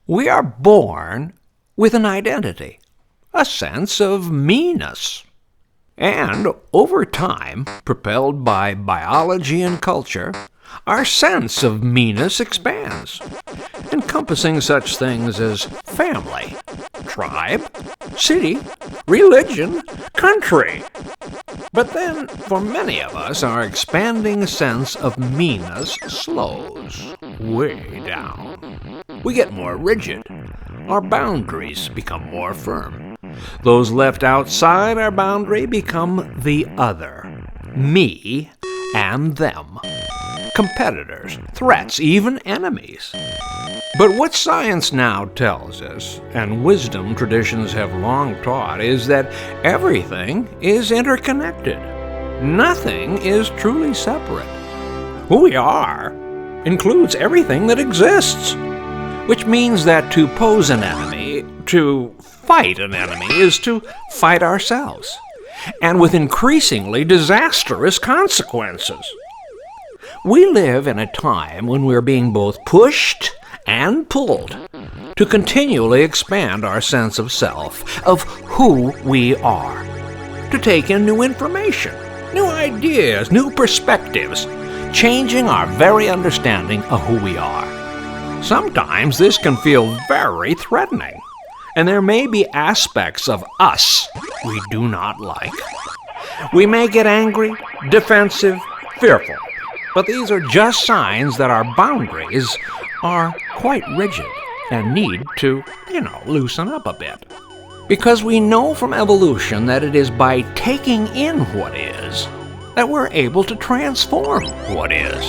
We are born with an identity, a sense of me-ness. And over time, propelled by biology and culture, our sense of me-ness expands, encompassing such things as family, tribe, city, religion, country. But then, for many of us, our expanding sense of me-ness slows way down. We get more rigid. Our boundaries become more firm. Those left outside our boundary become the other, me and them. Competitors, threats, even enemies. But what science now tells us, and wisdom traditions have long taught, is that everything is interconnected. Nothing is truly separate. Who we are includes everything that exists, which means that to pose an enemy, to fight an enemy, is to fight ourselves, and with increasingly disastrous consequences. We live in a time when we're being both pushed and pulled to continually expand our sense of self, of who we are, to take in new information, new ideas, new perspectives, changing our very understanding of who we are. Sometimes this can feel very threatening, and there may be aspects of us we do not like. We may get angry, defensive, fearful, but these are just signs that our boundaries are quite rigid and need to, loosen up a bit. Because we know from evolution that it is by taking in what is that we're able to transform what is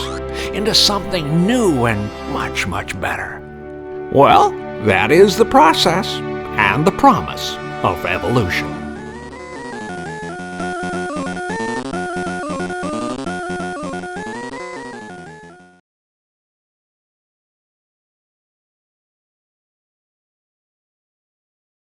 into something new and much, much better. Well, that is the process and the promise of evolution.